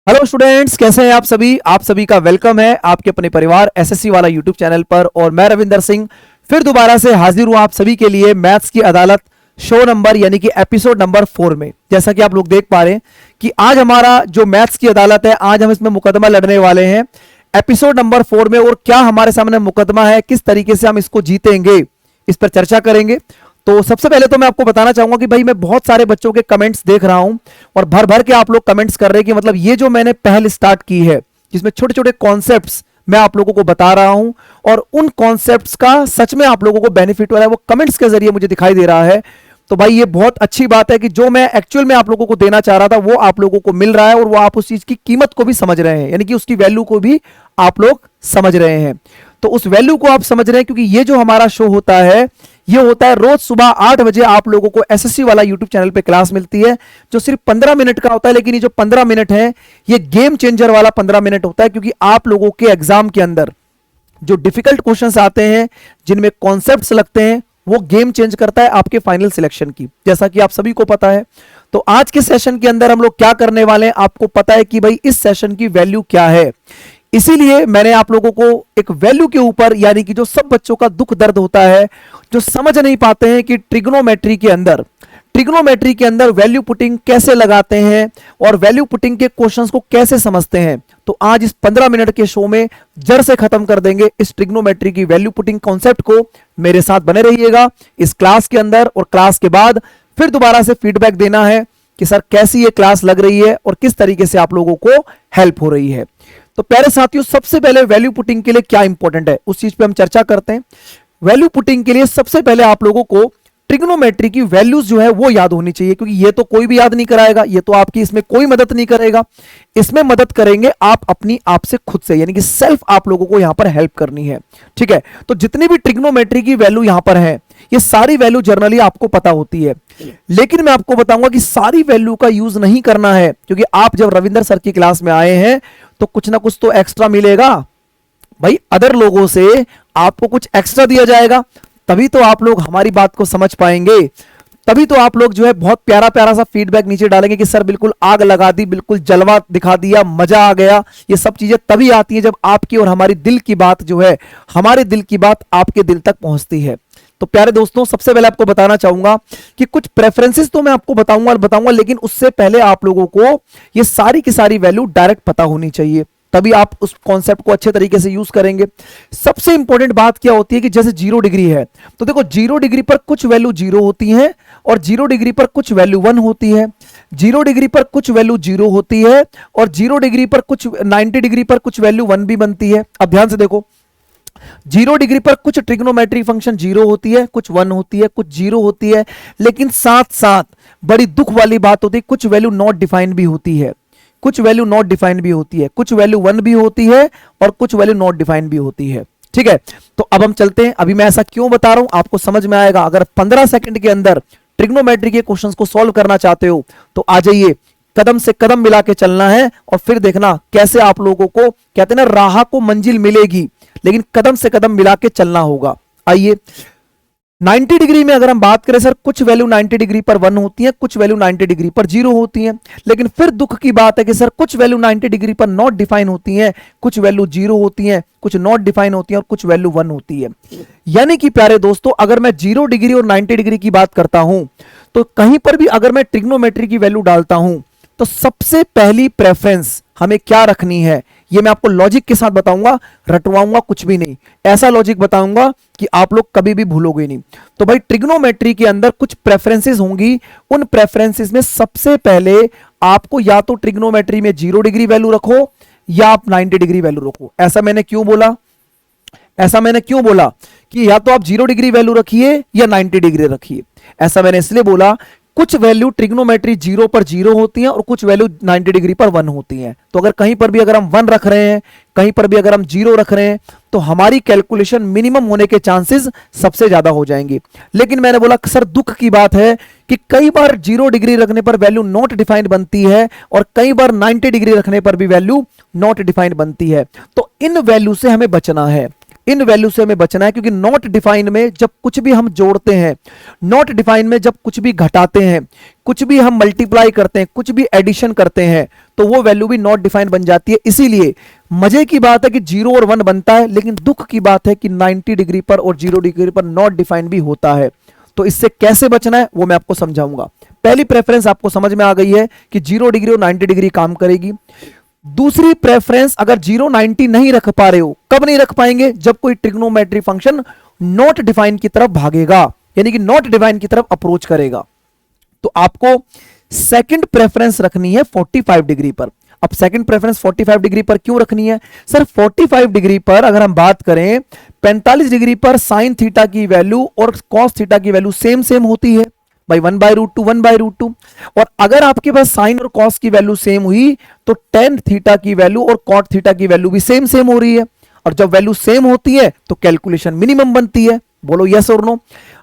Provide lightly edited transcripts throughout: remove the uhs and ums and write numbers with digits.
Hello students, कैसे हैं आप सभी का वेलकम है आपके अपने परिवार एसएससी वाला यूट्यूब चैनल पर। और मैं रविंदर सिंह फिर दोबारा से हाजिर हूं आप सभी के लिए मैथ्स की अदालत शो नंबर यानी कि एपिसोड नंबर 4 में। जैसा कि आप लोग देख पा रहे हैं कि आज हमारा जो मैथ्स की अदालत है, आज हम इसमें मुकदमा लड़ने वाले हैं एपिसोड नंबर 4 में। और क्या हमारे सामने मुकदमा है, किस तरीके से हम इसको जीतेंगे, इस पर चर्चा करेंगे। तो सबसे पहले तो मैं आपको बताना चाहूंगा कि भाई मैं बहुत सारे बच्चों के कमेंट्स देख रहा हूं और भर भर के आप लोग कमेंट्स कर रहे हैं कि मतलब ये जो मैंने पहल स्टार्ट की है जिसमें छोटे छोटे कॉन्सेप्ट्स मैं आप लोगों को बता रहा हूं और उन कॉन्सेप्ट्स का सच में आप लोगों को बेनिफिट हो रहा है, वो कमेंट्स के जरिए मुझे दिखाई दे रहा है। तो भाई ये बहुत अच्छी बात है कि जो मैं एक्चुअल में आप लोगों को देना चाह रहा था वो आप लोगों को मिल रहा है और वो आप उस चीज की कीमत को भी समझ रहे हैं, यानी कि उसकी वैल्यू को भी आप लोग समझ रहे हैं। तो उस वैल्यू को आप समझ रहे हैं क्योंकि ये जो हमारा शो होता है ये होता है रोज सुबह 8 बजे। आप लोगों को एसएससी वाला यूट्यूब चैनल पे क्लास मिलती है जो सिर्फ 15 मिनट का होता है, लेकिन ये जो 15 मिनट है ये गेम चेंजर वाला 15 मिनट होता है, क्योंकि आप लोगों के एग्जाम के अंदर जो डिफिकल्ट क्वेश्चंस आते हैं, जिनमें कॉन्सेप्ट्स लगते हैं, वो गेम चेंज करता है आपके फाइनल सिलेक्शन की, जैसा कि आप सभी को पता है। तो आज के सेशन के अंदर हम लोग क्या करने वाले हैं, आपको पता है कि भाई इस सेशन की वैल्यू क्या है। इसीलिए मैंने आप लोगों को एक वैल्यू के ऊपर, यानी कि जो सब बच्चों का दुख दर्द होता है, जो समझ नहीं पाते हैं कि ट्रिग्नोमेट्री के अंदर वैल्यू पुटिंग कैसे लगाते हैं और वैल्यू पुटिंग के क्वेश्चंस को कैसे समझते हैं, तो आज इस 15 मिनट के शो में जड़ से खत्म कर देंगे इस ट्रिग्नोमेट्री की वैल्यू पुटिंग कॉन्सेप्ट को। मेरे साथ बने रहिएगा इस क्लास के अंदर, और क्लास के बाद फिर दोबारा से फीडबैक देना है कि सर कैसी ये क्लास लग रही है और किस तरीके से आप लोगों को हेल्प हो रही है। तो प्यारे साथियों, सबसे पहले वैल्यू पुटिंग के लिए क्या इंपॉर्टेंट है उस चीज पे हम चर्चा करते हैं। वैल्यू पुटिंग के लिए सबसे पहले आप लोगों को ट्रिग्नोमेट्री की वैल्यूज जो है वो याद होनी चाहिए, क्योंकि ये तो कोई भी याद नहीं कराएगा, ये तो आपकी इसमें कोई मदद नहीं करेगा। इसमें मदद करेंगे आप अपनी आप से खुद से, यानी कि सेल्फ आप लोगों को यहां पर हेल्प करनी है। ठीक है, तो जितनी भी ट्रिग्नोमेट्री की वैल्यू यहां पर है ये सारी वैल्यू जनरली आपको पता होती है, लेकिन मैं आपको बताऊंगा कि सारी वैल्यू का यूज नहीं करना है, क्योंकि आप जब रविंदर सर की क्लास में आए हैं तो कुछ ना कुछ तो एक्स्ट्रा मिलेगा भाई, अदर लोगों से आपको कुछ एक्स्ट्रा दिया जाएगा, तभी तो आप लोग हमारी बात को समझ पाएंगे, तभी तो आप लोग जो है बहुत प्यारा प्यारा सा फीडबैक नीचे डालेंगे कि सर बिल्कुल आग लगा दी, बिल्कुल जलवा दिखा दिया, मजा आ गया। ये सब चीजें तभी आती हैं जब आपकी और हमारी दिल की बात जो है, हमारे दिल की बात आपके दिल तक पहुंचती है। तो प्यारे दोस्तों, सबसे पहले आपको बताना चाहूंगा कि कुछ प्रेफरेंसेस तो मैं आपको बताऊंगा, लेकिन उससे पहले आप लोगों को ये सारी की सारी वैल्यू डायरेक्ट पता होनी चाहिए, तभी आप उस कॉन्सेप्ट को अच्छे तरीके से यूज करेंगे। सबसे इंपॉर्टेंट बात क्या होती है कि जैसे 0 डिग्री है, तो देखो 0 डिग्री पर कुछ वैल्यू 0 होती है और 0 डिग्री पर कुछ वैल्यू 1 होती है, 0 डिग्री पर कुछ वैल्यू 0 होती है और 0 डिग्री पर कुछ 90 डिग्री पर कुछ वैल्यू 1 भी बनती है। अब ध्यान से देखो, 0 डिग्री पर कुछ ट्रिग्नोमेट्री फंक्शन 0 होती है, कुछ 1 होती है, कुछ 0 होती है, लेकिन साथ साथ बड़ी दुख वाली बात होती है कुछ वैल्यू नॉट डिफाइंड भी होती है, कुछ वैल्यू नॉट डिफाइंड भी होती है, कुछ वैल्यू 1 भी होती है और कुछ वैल्यू नॉट डिफाइंड भी होती है। ठीक है, तो अब हम चलते हैं। अभी मैं ऐसा क्यों बता रहा हूं आपको समझ में आएगा। अगर 15 सेकंड के अंदर ट्रिग्नोमेट्री के क्वेश्चंस को सॉल्व करना चाहते हो तो आ जाइए, कदम से कदम मिला के चलना है और फिर देखना कैसे आप लोगों को, कहते हैं ना, राह को मंजिल मिलेगी, लेकिन कदम से कदम मिला के चलना होगा। आइए, 90 डिग्री में अगर हम बात करें सर, कुछ वैल्यू 90 डिग्री पर 1 होती है, कुछ वैल्यू 90 डिग्री पर 0 होती है, लेकिन फिर दुख की बात है कि सर कुछ वैल्यू 90 डिग्री पर नॉट डिफाइन होती है, कुछ वैल्यू 0 होती है, कुछ नॉट डिफाइन होती है और कुछ वैल्यू 1 होती है। यानी कि प्यारे दोस्तों, अगर मैं 0 डिग्री और 90 डिग्री की बात करता हूं तो कहीं पर भी अगर मैं ट्रिग्नोमेट्री की वैल्यू डालता हूं तो सबसे पहली प्रेफरेंस हमें क्या रखनी है, ये मैं आपको लॉजिक के साथ बताऊंगा, रटवाऊंगा कुछ भी नहीं, ऐसा लॉजिक बताऊंगा कि आप लोग कभी भी भूलोगे नहीं। तो भाई ट्रिग्नोमेट्री के अंदर कुछ प्रेफरेंसेस होंगी, उन प्रेफरेंसेस में सबसे पहले आपको या तो ट्रिग्नोमेट्री में 0 डिग्री वैल्यू रखो या आप 90 डिग्री वैल्यू रखो। ऐसा मैंने क्यों बोला कि या तो आप 0 डिग्री वैल्यू रखिए या 90 डिग्री रखिए। ऐसा मैंने इसलिए बोला, कुछ वैल्यू ट्रिग्नोमेट्री 0 पर 0 होती हैं और कुछ वैल्यू 90 डिग्री पर 1 होती हैं। तो अगर कहीं पर भी अगर हम 1 रख रहे हैं, कहीं पर भी अगर हम 0 रख रहे हैं, तो हमारी कैलकुलेशन मिनिमम होने के चांसेस सबसे ज्यादा हो जाएंगे। लेकिन मैंने बोला सर दुख की बात है कि कई बार 0 डिग्री रखने पर वैल्यू नॉट डिफाइंड बनती है और कई बार 90 डिग्री रखने पर भी वैल्यू नॉट डिफाइंड बनती है। तो इन वैल्यू से हमें बचना है। इन वैल्यू से हमें बचना है, क्योंकि नॉट डिफाइन में जब कुछ भी हम जोड़ते हैं, नॉट डिफाइन में जब कुछ भी घटाते हैं, कुछ भी हम मल्टीप्लाई करते हैं, कुछ भी एडिशन करते हैं, तो वो वैल्यू भी नॉट डिफाइन बन जाती है। इसीलिए मजे की बात है कि 0 और 1 बनता है, लेकिन दुख की बात है कि 90 डिग्री पर और 0 डिग्री पर नॉट डिफाइन भी होता है। तो इससे कैसे बचना है वो मैं आपको समझाऊंगा। पहली प्रेफरेंस आपको समझ में आ गई है कि 0 डिग्री और 90 डिग्री काम करेगी। दूसरी प्रेफरेंस, अगर 0 90 नहीं रख पा रहे हो, कब नहीं रख पाएंगे? जब कोई ट्रिग्नोमेट्री फंक्शन नॉट डिफाइन की तरफ भागेगा, यानी कि नॉट डिफाइन की तरफ अप्रोच करेगा। तो आपको सेकंड प्रेफरेंस रखनी है 45 डिग्री पर। अब सेकंड प्रेफरेंस 45 डिग्री पर क्यों रखनी है? सर 45 डिग्री पर अगर हम बात करें, 45 डिग्री पर साइन थीटा की वैल्यू और कॉस थीटा की वैल्यू सेम सेम होती है भाई, 1/√2 1/√2। और अगर आपके पास साइन और कॉस की वैल्यू सेम हुई तो टेन थीटा की वैल्यू और कॉट थीटा की वैल्यू भी सेम सेम हो रही है। और जब वैल्यू सेम होती है तो कैलकुलेशन मिनिमम बनती है। बोलो यस और नो।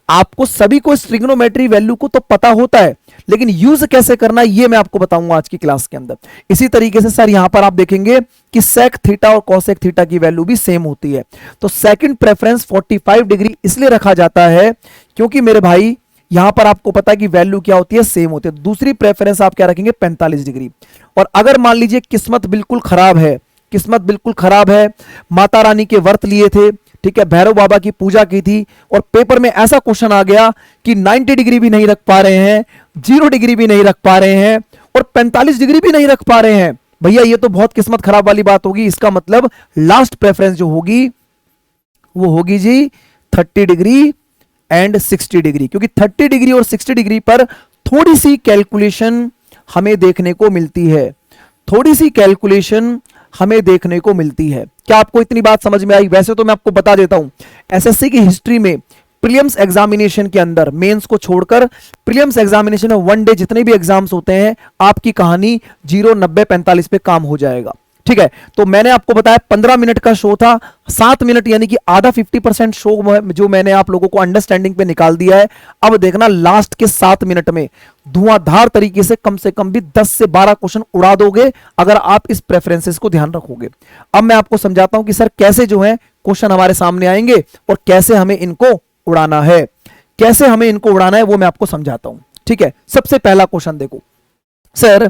आपको सभी को ट्रिग्नोमेट्री वैल्यू को तो पता होता है, लेकिन यूज कैसे करना है ये मैं आपको बताऊंगा आज की क्लास के अंदर। इसी तरीके से सर यहां पर आप देखेंगे कि सेक थीटा और कॉसेक थीटा की वैल्यू भी सेम होती है। तो सेकंड प्रेफरेंस 45 डिग्री इसलिए रखा जाता है क्योंकि मेरे भाई यहां पर आपको पता है कि वैल्यू क्या होती है, सेम होती है। दूसरी प्रेफरेंस आप क्या रखेंगे? 45 डिग्री। और अगर मान लीजिए किस्मत बिल्कुल खराब है, किस्मत बिल्कुल खराब है, माता रानी के व्रत लिए थे, ठीक है, भैरव बाबा की पूजा की थी, और पेपर में ऐसा क्वेश्चन आ गया कि 90 डिग्री भी नहीं रख पा रहे हैं, 0 डिग्री भी नहीं रख पा रहे हैं और 45 डिग्री भी नहीं रख पा रहे हैं, भैया ये तो बहुत किस्मत खराब वाली बात होगी। इसका मतलब लास्ट प्रेफरेंस जो होगी वो होगी जी 30 डिग्री एंड 60 डिग्री, क्योंकि 30 डिग्री और 60 डिग्री पर थोड़ी सी कैलकुलेशन हमें देखने को मिलती है, थोड़ी सी कैलकुलेशन हमें देखने को मिलती है। क्या आपको इतनी बात समझ में आई? वैसे तो मैं आपको बता देता हूं, एसएससी की हिस्ट्री में प्रीलिम्स एग्जामिनेशन के अंदर, मेंस को छोड़कर प्रीलिम्स एग्जामिनेशन में वन डे जितने भी एग्जाम्स होते हैं, आपकी कहानी 0 90 45 पे काम हो जाएगा। ठीक है, तो मैंने आपको बताया 15 मिनट का शो था, 7 मिनट यानी कि आधा 50% शो जो मैंने आप लोगों को अंडरस्टैंडिंग पे निकाल दिया है। अब देखना लास्ट के 7 मिनट में धुआंधार तरीके से कम भी 10 से 12 क्वेश्चन उड़ा दोगे अगर आप इस प्रेफरेंसेस को ध्यान रखोगे। अब मैं आपको समझाता हूं कि सर कैसे जो है क्वेश्चन हमारे सामने आएंगे और कैसे हमें इनको उड़ाना है, कैसे हमें इनको उड़ाना है वो मैं आपको समझाता हूं। ठीक है, सबसे पहला क्वेश्चन देखो सर,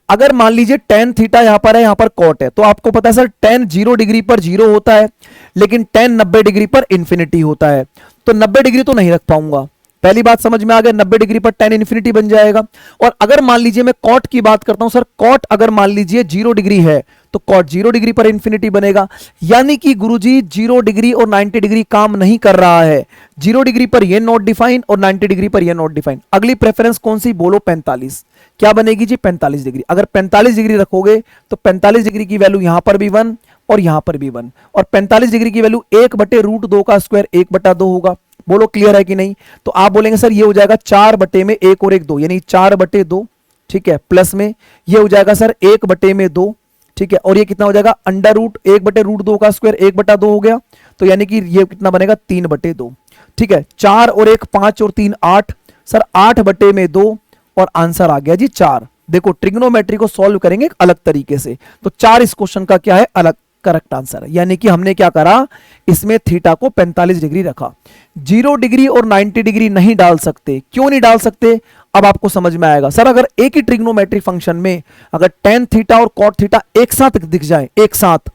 अगर मान लीजिए tan थीटा यहां पर है, यहां पर कॉट है, तो आपको पता है सर tan 0 डिग्री पर 0 होता है, लेकिन tan 90 डिग्री पर इंफिनिटी होता है। तो 90 डिग्री तो नहीं रख पाऊंगा, पहली बात समझ में आ गया, 90 डिग्री पर tan इंफिनिटी बन जाएगा। और अगर मान लीजिए मैं कॉट की बात करता हूं सर, कॉट अगर मान लीजिए 0 डिग्री है तो कॉट 0 डिग्री पर इंफिनिटी बनेगा, यानी कि गुरुजी 0 डिग्री और 90 डिग्री काम नहीं कर रहा है। 0 डिग्री पर ये नॉट डिफाइन और 90 डिग्री पर ये नॉट डिफाइन। अगली प्रेफरेंस कौन सी? बोलो 45। क्या बनेगी जी? 45 डिग्री। अगर 45 डिग्री रखोगे तो 45 डिग्री की वैल्यू यहां पर भी 1 और यहां पर भी 1, और 45 डिग्री की वैल्यू 1/√2 का स्क्वायर 1/2 होगा। बोलो क्लियर है कि नहीं? तो आप बोलेंगे सर ये हो जाएगा 4/1 और 1 2, यानी 4/2, ठीक है, प्लस में ये हो जाएगा सर 1/2, ठीक है, और ये कितना हो जाएगा? √1/√2 का स्क्वायर 1/2 हो गया, तो यानी कि ये कितना बनेगा? 3/2। ठीक है, 4 और 1 5 और 3 8, सर 8/2 और आंसर आ गया जी 4। देखो ट्रिग्नोमेट्री को सॉल्व करेंगे एक अलग तरीके से, तो 4 इस क्वेश्चन का क्या है? अलग करेक्ट आंसर है। यानी कि हमने क्या करा, इसमें थीटा को 45 डिग्री रखा। 0 डिग्री और 90 डिग्री नहीं डाल सकते। क्यों नहीं डाल सकते? अब आपको समझ में आएगा। सर अगर एक ही ट्रिग्नोमेट्री फंक्शन में अगर tan थीटा और cot थीटा एक साथ दिख जाए, एक साथ,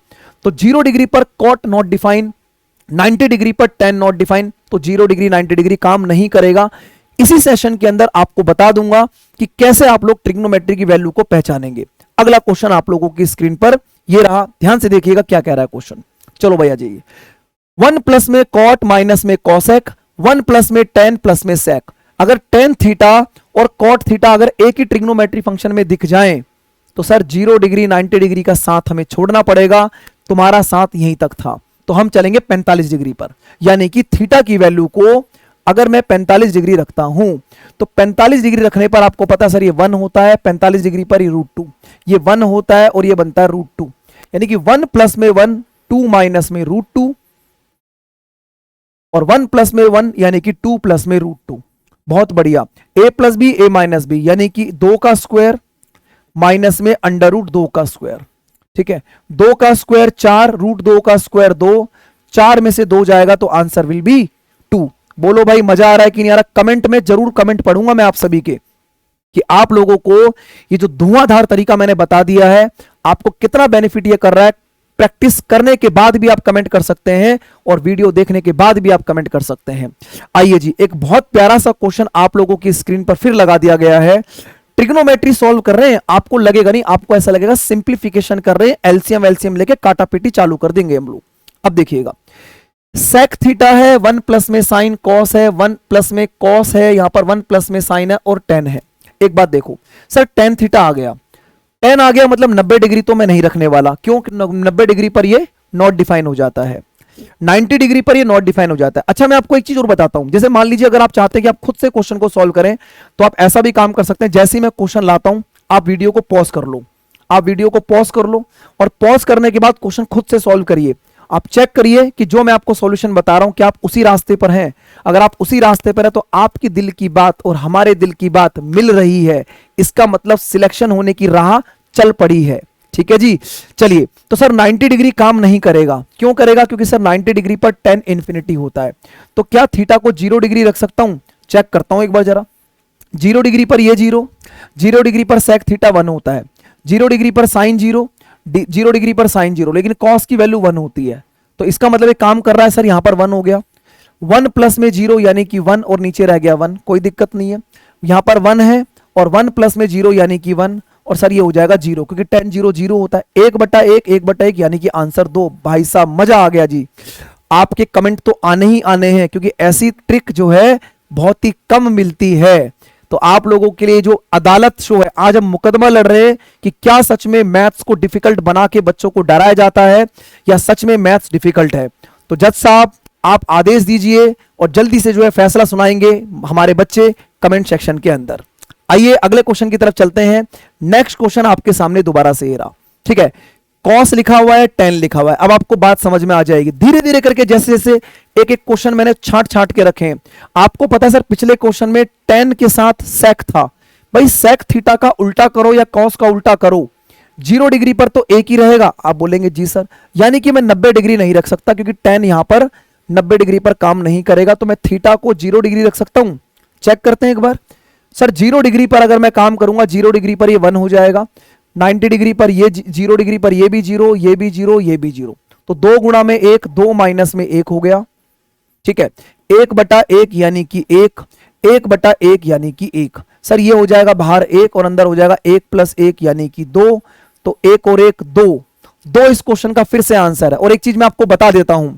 तो 0 डिग्री पर cot नॉट डिफाइन, 90 डिग्री पर tan नॉट डिफाइन, तो 0 डिग्री 90 डिग्री काम नहीं करेगा। इसी सेशन के अंदर आपको बता दूंगा कि कैसे आप लोग ट्रिग्नोमेट्री की वैल्यू को पहचानेंगे। अगला क्वेश्चन आप लोगों की स्क्रीन पर ये रहा, ध्यान से देखिएगा क्या कह रहा है क्वेश्चन। चलो भैया जाइए। 1 प्लस में कॉट माइनस में कॉसेक, 1 प्लस में tan प्लस में सेक। अगर tan थीटा और cot थीटा अगर एक ही ट्रिग्नोमेट्री फंक्शन में दिख जाएं तो सर 0 डिग्री 90 डिग्री का साथ हमें छोड़ना पड़ेगा। तुम्हारा साथ यहीं तक था, तो हम चलेंगे 45 डिग्री पर, यानी कि थीटा की वैल्यू को अगर मैं 45 डिग्री रखता हूं तो 45 डिग्री रखने पर आपको पता सर ये 1 होता है, 45 डिग्री पर ये √2, ये 1 होता है और ये बनता है √2, यानी कि 1 प्लस में 1, 2 माइनस में √2 और 1 प्लस में 1 यानी कि 2 प्लस में √2। बहुत बढ़िया। a plus B a minus B यानी कि 2 का स्क्वायर माइनस में √2 का स्क्वायर, ठीक है, 2 का स्क्वायर 4, √2 का स्क्वायर 2, 4 में से 2 जाएगा तो आंसर विल बी 2। बोलो भाई मजा आ रहा है कि नहीं आ रहा? कमेंट में जरूर कमेंट पढ़ूंगा मैं आप सभी के कि आप लोगों को ये जो धुआंधार तरीका मैंने बता दिया है आपको कितना बेनिफिट ये कर रहा है। प्रैक्टिस करने के बाद भी आप कमेंट कर सकते हैं और वीडियो देखने के बाद भी आप कमेंट कर सकते हैं। आइए जी, एक बहुत प्यारा सा क्वेश्चन आप लोगों की स्क्रीन पर फिर लगा दिया गया है। ट्रिग्नोमेट्री सॉल्व कर रहे हैं, आपको लगेगा नहीं, आपको ऐसा लगेगा सिंप्लीफिकेशन कर रहे हैं, एलसीएम एलसीएम लेके काटा पीटी चालू कर देंगे हम लोग। अब देखिएगा, सेक थीटा है, 1 प्लस में साइन कॉस है, 1 प्लस में कॉस है, यहां पर 1 प्लस में साइन है और टेन है। एक बात देखो सर, टेन थीटा आ गया, टेन आ गया मतलब 90 डिग्री तो मैं नहीं रखने वाला, क्यों? 90 डिग्री पर ये नॉट डिफाइन हो जाता है, 90 डिग्री पर ये नॉट डिफाइन हो जाता है। अच्छा मैं आपको एक चीज और बताता हूं, जैसे मान लीजिए अगर आप चाहते हैं कि आप खुद से क्वेश्चन को सॉल्व करें तो आप ऐसा भी काम कर सकते हैं, जैसे ही मैं क्वेश्चन लाता हूं आप वीडियो को पॉज कर लो, आप वीडियो को पॉज कर लो और पॉज करने के बाद क्वेश्चन खुद से सॉल्व करिए। आप चेक करिए कि जो मैं आपको सॉल्यूशन बता रहा हूं कि आप उसी रास्ते पर हैं। अगर आप उसी रास्ते पर हैं तो आपकी दिल की बात और हमारे दिल की बात मिल रही है, इसका मतलब सिलेक्शन होने की राह चल पड़ी है। ठीक है जी, चलिए। तो सर 90 डिग्री काम नहीं करेगा, क्यों करेगा? क्योंकि सर 90 डिग्री पर टेन इन्फिनिटी होता है। तो क्या थीटा को 0 डिग्री रख सकता हूं? चेक करता हूं एक बार जरा। 0 डिग्री पर ये 0, 0 डिग्री पर सेक थीटा 1 होता है, 0 डिग्री पर साइन 0, 0 डिग्री पर साइन 0, लेकिन कॉस की वैल्यू 1 होती है। तो इसका मतलब एक काम कर रहा है सर, यहां पर 1 हो गया, 1 प्लस में 0 यानी कि 1 और नीचे रह गया 1, कोई दिक्कत नहीं है। यहां पर 1 है और 1 प्लस में 0 यानी कि 1 और सर ये हो जाएगा 0, क्योंकि टेन 0 0 होता है। 1/1 1/1 यानी कि आंसर 2। भाई साहब मजा आ गया जी, आपके कमेंट तो आने ही आने हैं, क्योंकि ऐसी ट्रिक जो है बहुत ही कम मिलती है। तो आप लोगों के लिए जो अदालत शो है, आज हम मुकदमा लड़ रहे हैं कि क्या सच में मैथ्स को डिफिकल्ट बना के बच्चों को डराया जाता है या सच में मैथ्स डिफिकल्ट है। तो जज साहब आप आदेश दीजिए और जल्दी से जो है फैसला सुनाएंगे हमारे बच्चे कमेंट सेक्शन के अंदर। आइए अगले क्वेश्चन की तरफ चलते हैं। नेक्स्ट क्वेश्चन आपके सामने दोबारा से ये रहा, ठीक है। कॉस लिखा हुआ है, टेन लिखा हुआ है। अब आपको बात समझ में आ जाएगी धीरे धीरे करके, जैसे जैसे एक एक क्वेश्चन मैंने छांट छांट के रखे हैं। आपको पता है सर पिछले क्वेश्चन में टेन के साथ सेक था, भाई सेक थीटा का उल्टा करो या कॉस का उल्टा करो, 0 डिग्री पर तो एक ही रहेगा। आप बोलेंगे जी सर, यानी कि मैं 90 डिग्री नहीं रख सकता क्योंकि टेन यहां पर 90 डिग्री पर काम नहीं करेगा, तो मैं थीटा को 0 डिग्री रख सकता हूं। चेक करते हैं एक बार। सर 0 डिग्री पर अगर मैं काम करूंगा, 0 डिग्री पर ये 1 हो जाएगा, 90 डिग्री पर ये 0 डिग्री पर ये भी 0, ये भी 0, ये भी 0, तो 2 गुणा में 1, 2 माइनस में 1 हो गया। ठीक है, 1/1 यानी कि 1, 1/1 यानी कि 1। सर ये हो जाएगा बाहर 1 और अंदर हो जाएगा 1 + 1 यानी कि 2, तो 1 और 1 2 इस क्वेश्चन का फिर से आंसर है। और एक चीज मैं आपको बता देता हूं,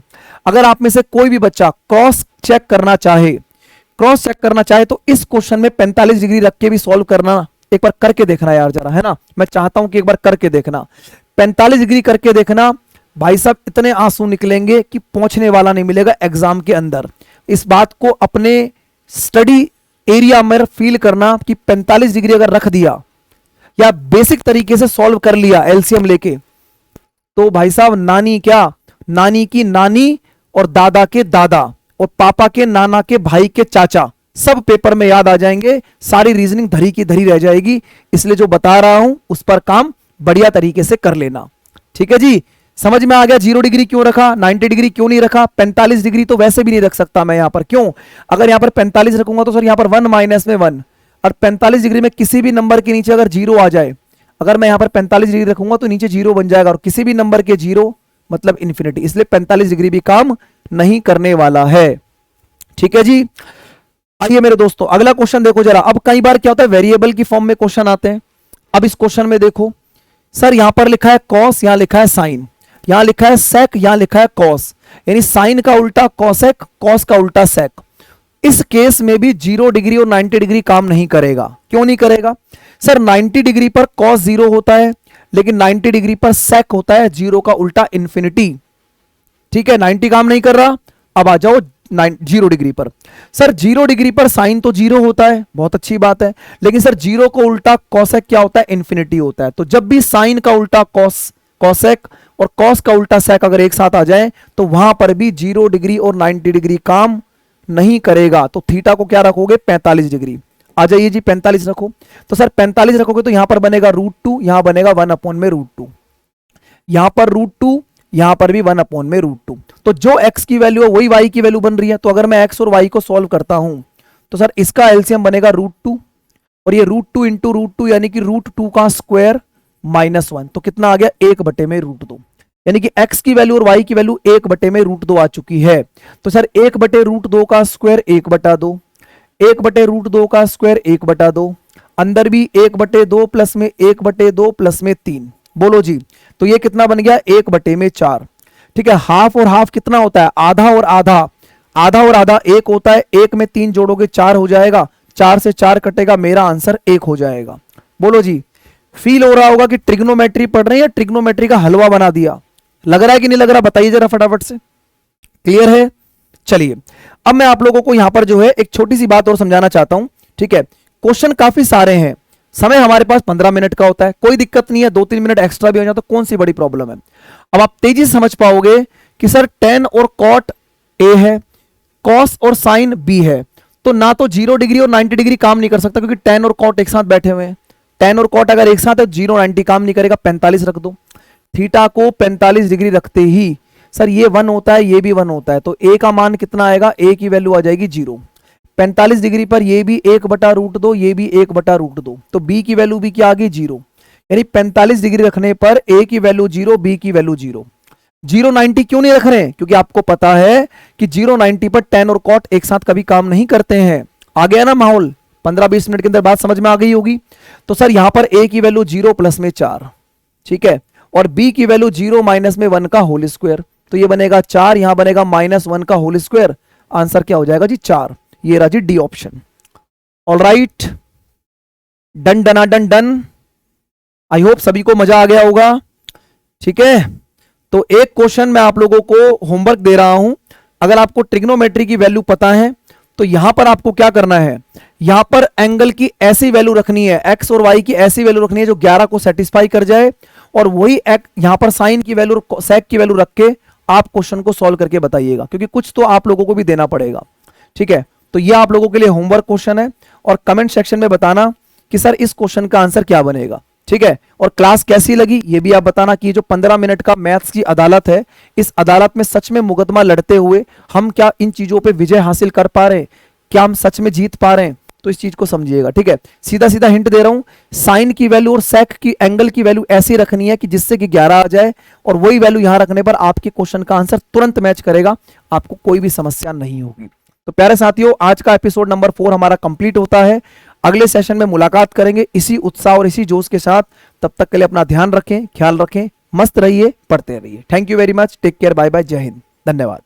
अगर आप में से कोई भी बच्चा क्रॉस चेक करना चाहे तो इस क्वेश्चन में 45 डिग्री रख के भी सॉल्व करना, एक बार करके देखना यार जरा, है ना। मैं चाहता हूं कि एक बार करके देखना, 45 डिग्री करके देखना। भाई साहब इतने आंसू निकलेंगे कि पहुंचने वाला नहीं मिलेगा एग्जाम के अंदर। इस बात को अपने स्टडी एरिया में फील करना कि 45 डिग्री अगर रख दिया या बेसिक तरीके से सॉल्व कर लिया एलसीएम लेके, तो भाई साहब नानी की नानी और दादा के दादा और पापा के नाना के भाई के चाचा सब पेपर में याद आ जाएंगे, सारी रीजनिंग धरी की धरी रह जाएगी। इसलिए जो बता रहा हूं उस पर काम बढ़िया तरीके से कर लेना, ठीक है जी। समझ में आ गया 0 डिग्री क्यों रखा, 90 डिग्री क्यों नहीं रखा, 45 डिग्री तो वैसे भी नहीं रख सकता मैं यहां पर। क्यों? अगर यहां पर 45 रखूंगा तो सर यहां पर 1 माइनस में 1, और 45 डिग्री में किसी भी नंबर के नीचे अगर 0 आ जाए, अगर मैं यहां पर 45 डिग्री रखूंगा तो नीचे 0 बन जाएगा, और किसी भी नंबर के 0 मतलब इंफिनिटी, इसलिए 45 डिग्री भी काम नहीं करने वाला है, ठीक है जी। आइए मेरे दोस्तों अगला क्वेश्चन देखो जरा। अब कई बार क्या होता है वेरिएबल की फॉर्म में क्वेश्चन आते हैं। अब इस क्वेश्चन में देखो सर, यहां पर लिखा है कॉस, यहां लिखा है साइन, यहां लिखा है सेक, यहां लिखा है कॉस, यानी साइन का उल्टा कॉसेक, कॉस का उल्टा सेक। इस केस में भी 0 डिग्री और 90 डिग्री काम नहीं करेगा। क्यों नहीं करेगा? सर 90 डिग्री पर कॉस 0 होता है, लेकिन 90 डिग्री पर सेक होता है 0 का उल्टा इंफिनिटी। ठीक है, 90 काम नहीं कर रहा। अब आ जाओ 0 डिग्री पर। सर 0 डिग्री पर साइन तो 0 होता है, बहुत अच्छी बात है, लेकिन सर 0 को उल्टा कॉसेक क्या होता है? इंफिनिटी होता है। तो जब भी साइन का उल्टा कॉसेक और कॉस का उल्टा सेक अगर एक साथ आ जाए तो वहां पर भी 0 डिग्री और 90 डिग्री काम नहीं करेगा। तो थीटा को क्या रखोगे? 45 डिग्री। आ जाइए जी 45 रखो। तो सर 45 रखोगे तो यहां पर बनेगा √2, यहां बनेगा 1/√2, यहां पर √2, यहां पर भी 1/√2। तो जो x की वैल्यू है वही y की वैल्यू बन रही है। तो अगर मैं x और y को सॉल्व करता हूं तो सर इसका एलसीएम बनेगा √2 और ये √2 इंटू √2 यानी कि √2 का स्क्वायर -1। तो कितना आ गया 1/√2, यानी कि x की वैल्यू और y की वैल्यू 1/√2 आ चुकी है। तो सर 1/√2 का स्क्वायर 1/2, 1/√2 का स्क्वायर 1/2, अंदर भी 1/2 प्लस में 1/2 प्लस में 3। बोलो जी, तो ये कितना बन गया 1/4। ठीक है, हाफ और हाफ कितना होता है, आधा और आधा, आधा और आधा 1 होता है, 1 में 3 जोड़ोगे 4 हो जाएगा, 4 से 4 कटेगा, मेरा आंसर 1 हो जाएगा। बोलो जी, फील हो रहा होगा कि ट्रिग्नोमेट्री पढ़ रहे हैं या ट्रिग्नोमेट्री का हलवा बना दिया, लग रहा है कि नहीं लग रहा, बताइए जरा फटाफट से। क्लियर है? चलिए अब मैं आप लोगों को यहां पर जो है एक छोटी सी बात और समझाना चाहता हूं। ठीक है, क्वेश्चन काफी सारे हैं, समय हमारे पास 15 मिनट का होता है, कोई दिक्कत नहीं है, 2-3 मिनट एक्स्ट्रा भी हो जाए तो कौन सी बड़ी प्रॉब्लम है। अब आप तेजी से समझ पाओगे कि सर tan और cot A है, cos और sin B है, तो ना तो 0 डिग्री और 90 डिग्री काम नहीं कर सकता क्योंकि tan और cot एक साथ बैठे हुए हैं। tan और cot अगर एक साथ है 0 90 काम नहीं करेगा, 45 रख दो। थीटा को 45 डिग्री रखते ही सर ये 1 होता है, ये भी 1 होता है, तो a का मान कितना आएगा, a की वैल्यू आ जाएगी 0। 45 डिग्री पर ये भी 1/√2, ये भी 1/√2, तो b की वैल्यू भी क्या आ गई 0, यानी 45 डिग्री रखने पर a की वैल्यू 0, b की वैल्यू 0। 0 90 क्यों नहीं रख रहे हैं, क्योंकि आपको पता है कि 0 90 पर tan और cot एक साथ कभी काम नहीं करते हैं। आ गया ना माहौल, 15-20 मिनट के अंदर बात समझ में आ गई होगी। तो सर यहां पर a की वैल्यू 0 प्लस में 4, ठीक है, और b की वैल्यू 0 माइनस में 1 का होल स्क्वायर, तो ये बनेगा 4, यहां बनेगा -1 का होल स्क्वायर, आंसर क्या हो जाएगा जी 4। ये रहा जी D option. Alright, done done done done, I hope सभी को मजा आ गया होगा। ठीक है, तो एक क्वेश्चन मैं आप लोगों को होमवर्क दे रहा हूं, अगर आपको ट्रिग्नोमेट्री की वैल्यू पता है तो यहां पर आपको क्या करना है, यहां पर एंगल की ऐसी वैल्यू रखनी है, एक्स और वाई की ऐसी वैल्यू रखनी है जो 11 को सेटिस्फाई कर जाए, और वही यहां पर साइन की वैल्यू सेक की वैल्यू रख के आप क्वेश्चन को सॉल्व करके बताइएगा, क्योंकि कुछ तो आप लोगों को भी देना पड़ेगा। ठीक है, तो यह आप लोगों के लिए होमवर्क क्वेश्चन है, और कमेंट सेक्शन में बताना कि सर इस क्वेश्चन का आंसर क्या बनेगा। ठीक है, और क्लास कैसी लगी ये भी आप बताना कि जो 15 मिनट का मैथ्स की अदालत है, इस अदालत में सच में मुकदमा लड़ते हुए हम क्या इन चीजों पे विजय हासिल कर पा रहे हैं, क्या हम सच में जीत पा रहे हैं, तो इस चीज को समझिएगा। ठीक है, सीधा सीधा हिंट दे रहा हूं, साइन की वैल्यू और सेक की एंगल की वैल्यू ऐसी रखनी है कि जिससे कि 11 आ जाए, और वही वैल्यू यहां रखने पर आपके क्वेश्चन का आंसर तुरंत मैच करेगा, आपको कोई भी समस्या नहीं होगी। तो प्यारे साथियों, आज का एपिसोड नंबर 4 हमारा कंप्लीट होता है। अगले सेशन में मुलाकात करेंगे इसी उत्साह और इसी जोश के साथ। तब तक के लिए अपना ध्यान रखें, ख्याल रखें, मस्त रहिए, पढ़ते रहिए। Thank you very much, take care, bye bye, Jai Hind, धन्यवाद।